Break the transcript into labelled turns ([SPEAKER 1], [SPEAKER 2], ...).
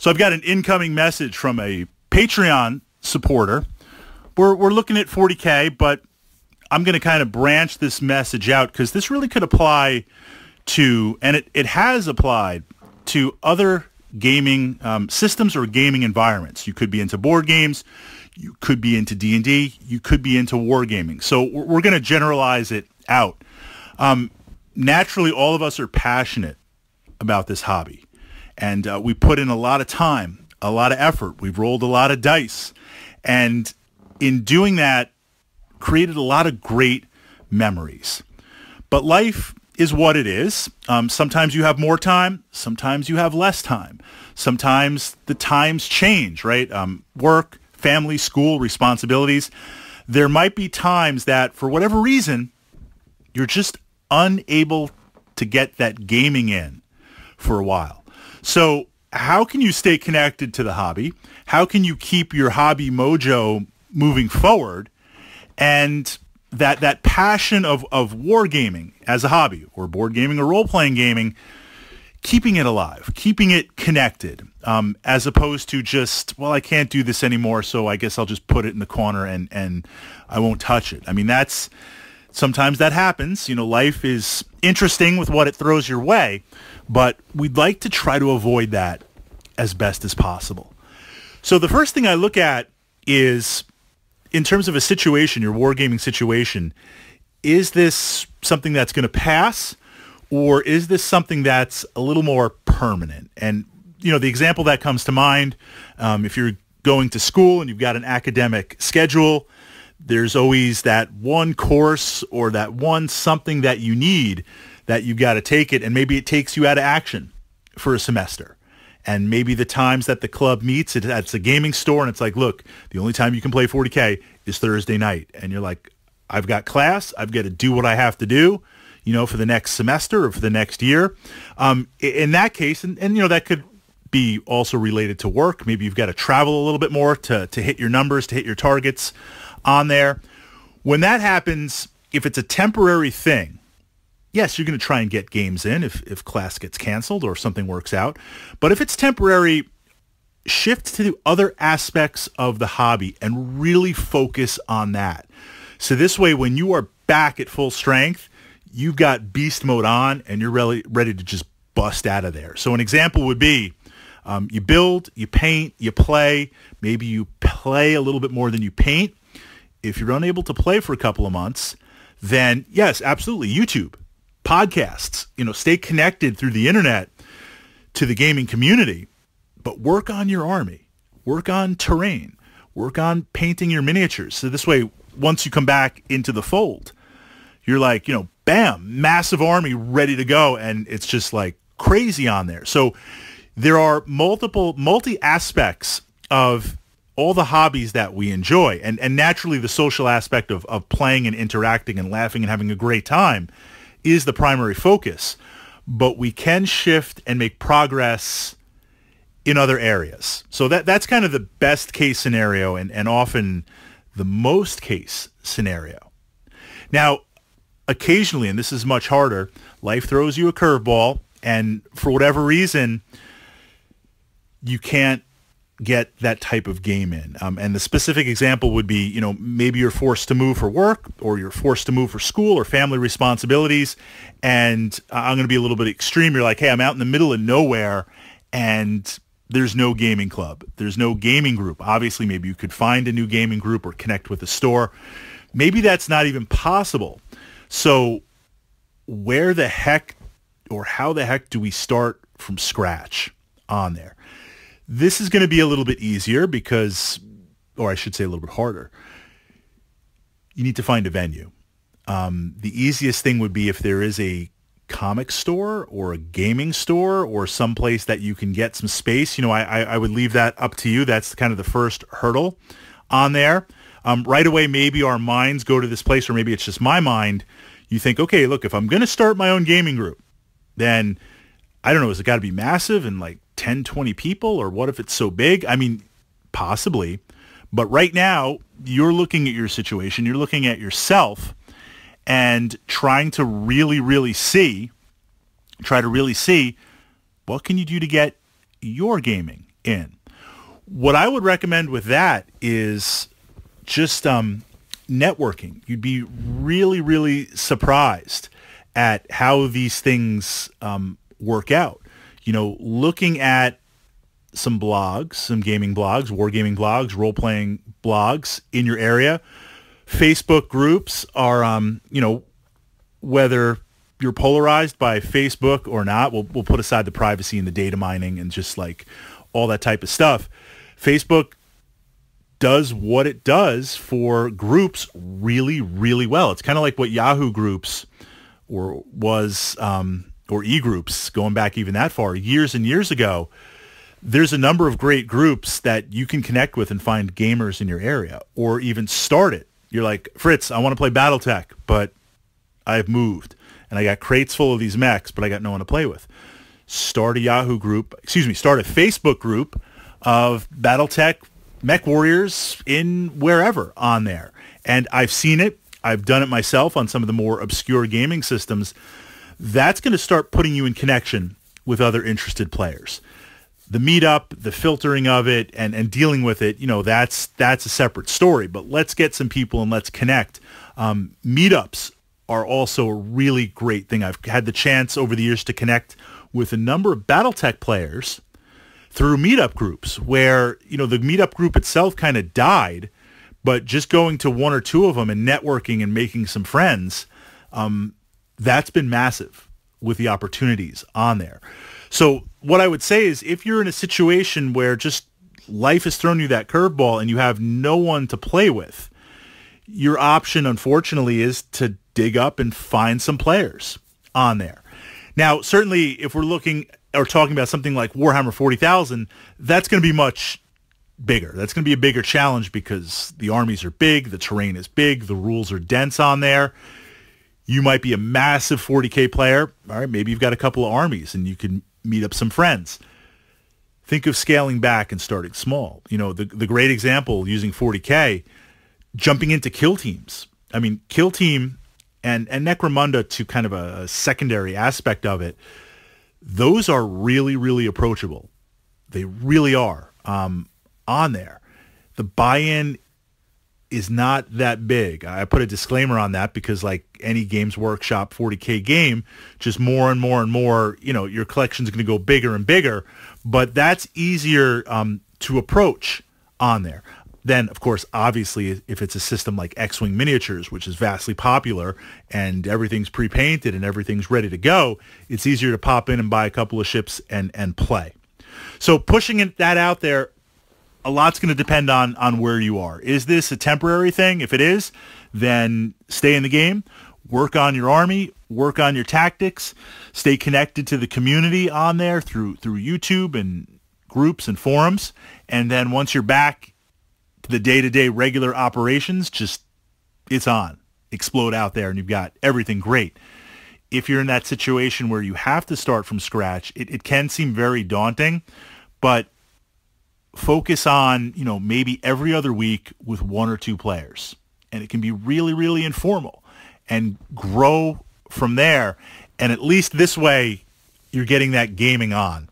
[SPEAKER 1] So I've got an incoming message from a Patreon supporter. We're looking at 40K, but I'm going to kind of branch this message out because this really could apply to, and it has applied to other gaming systems or gaming environments. You could be into board games, you could be into D&D, you could be into wargaming. So we're going to generalize it out. Naturally, all of us are passionate about this hobby, and we put in a lot of time, a lot of effort. We've rolled a lot of dice, and in doing that, created a lot of great memories. But life is what it is. Sometimes you have more time, sometimes you have less time. Sometimes the times change, right? Work, family, school, responsibilities. There might be times that, for whatever reason, you're just unable to get that gaming in for a while. So how can you stay connected to the hobby? How can you keep your hobby mojo moving forward? And that passion of wargaming as a hobby, or board gaming or role-playing gaming, keeping it alive, keeping it connected, as opposed to just, well, I can't do this anymore, so I guess I'll just put it in the corner and I won't touch it. I mean, sometimes that happens. You know, life is interesting with what it throws your way, but we'd like to try to avoid that as best as possible. So the first thing I look at is, in terms of a situation, your wargaming situation, is this something that's going to pass, or is this something that's a little more permanent? And, you know, the example that comes to mind, if you're going to school and you've got an academic schedule, there's always that one course or that one something that you need that you've got to take it, and maybe it takes you out of action for a semester. And maybe the times that the club meets, it's a gaming store, and it's like, look, the only time you can play 40K is Thursday night. And you're like, I've got class. I've got to do what I have to do, you know, for the next semester or for the next year. In that case, and you know, that could be also related to work. Maybe you've got to travel a little bit more to hit your numbers, to hit your targets on there. When that happens, if it's a temporary thing, yes, you're going to try and get games in if class gets canceled or something works out. But if it's temporary, shift to other aspects of the hobby and really focus on that. So this way, when you are back at full strength, you've got beast mode on and you're really ready to just bust out of there. So an example would be, you build, you paint, you play. Maybe you play a little bit more than you paint. If you're unable to play for a couple of months, then yes, absolutely, YouTube, podcasts, you know, stay connected through the internet to the gaming community, but work on your army, work on terrain, work on painting your miniatures. So this way, once you come back into the fold, you're like, you know, bam, massive army ready to go. And it's just like crazy on there. So there are multi aspects of all the hobbies that we enjoy. And naturally the social aspect of playing and interacting and laughing and having a great time is the primary focus, but we can shift and make progress in other areas. So that's kind of the best case scenario and often the most case scenario. Now, occasionally, and this is much harder, life throws you a curveball, and for whatever reason, you can't get that type of game in. And the specific example would be, you know, maybe you're forced to move for work, or you're forced to move for school or family responsibilities. And I'm going to be a little bit extreme. You're like, hey, I'm out in the middle of nowhere and there's no gaming club. There's no gaming group. Obviously, maybe you could find a new gaming group or connect with a store. Maybe that's not even possible. So where the heck or how the heck do we start from scratch on there? This is going to be a little bit easier because, or I should say a little bit harder. You need to find a venue. The easiest thing would be if there is a comic store or a gaming store or some place that you can get some space. You know, I would leave that up to you. That's kind of the first hurdle on there. Right away, maybe our minds go to this place, or maybe it's just my mind. You think, okay, look, if I'm going to start my own gaming group, then I don't know, has it got to be massive and like 10, 20 people, or what if it's so big? I mean, possibly. But right now, you're looking at your situation, you're looking at yourself, and trying to really see what can you do to get your gaming in. What I would recommend with that is just networking. You'd be really, really surprised at how these things work out. You know, looking at some blogs, some gaming blogs, wargaming blogs, role-playing blogs in your area. Facebook groups are, you know, whether you're polarized by Facebook or not, we'll put aside the privacy and the data mining and just like all that type of stuff. Facebook does what it does for groups really, really well. It's kind of like what Yahoo groups or e-groups, going back even that far, years and years ago. There's a number of great groups that you can connect with and find gamers in your area, or even start it. You're like, Fritz, I want to play BattleTech, but I've moved and I got crates full of these mechs, but I got no one to play with. Start a start a Facebook group of BattleTech mech warriors in wherever on there. And I've seen it. I've done it myself on some of the more obscure gaming systems. That's going to start putting you in connection with other interested players. The meetup, the filtering of it, and dealing with it, you know, that's a separate story. But let's get some people and let's connect. Meetups are also a really great thing. I've had the chance over the years to connect with a number of BattleTech players through meetup groups where, you know, the meetup group itself kind of died, but just going to one or two of them and networking and making some friends, that's been massive with the opportunities on there. So what I would say is if you're in a situation where just life has thrown you that curveball and you have no one to play with, your option, unfortunately, is to dig up and find some players on there. Now, certainly, if we're looking or talking about something like Warhammer 40,000, that's going to be much bigger. That's going to be a bigger challenge because the armies are big, the terrain is big, the rules are dense on there. You might be a massive 40K player. All right, maybe you've got a couple of armies and you can meet up some friends. Think of scaling back and starting small. You know, the great example using 40K, jumping into kill teams. I mean, kill team and Necromunda to kind of a secondary aspect of it, those are really, really approachable. They really are on there. The buy-in is not that big. I put a disclaimer on that because like any Games Workshop 40K game, just more and more and more, you know, your collection's going to go bigger and bigger, but that's easier to approach on there. Then, of course, obviously, if it's a system like X-Wing Miniatures, which is vastly popular and everything's pre-painted and everything's ready to go, it's easier to pop in and buy a couple of ships and play. So pushing that out there, a lot's going to depend on where you are. Is this a temporary thing? If it is, then stay in the game, work on your army, work on your tactics, stay connected to the community on there through YouTube and groups and forums. And then once you're back to the day-to-day regular operations, just it's on. Explode out there and you've got everything great. If you're in that situation where you have to start from scratch, it can seem very daunting, but focus on, you know, maybe every other week with one or two players. And it can be really, really informal and grow from there. And at least this way, you're getting that gaming on.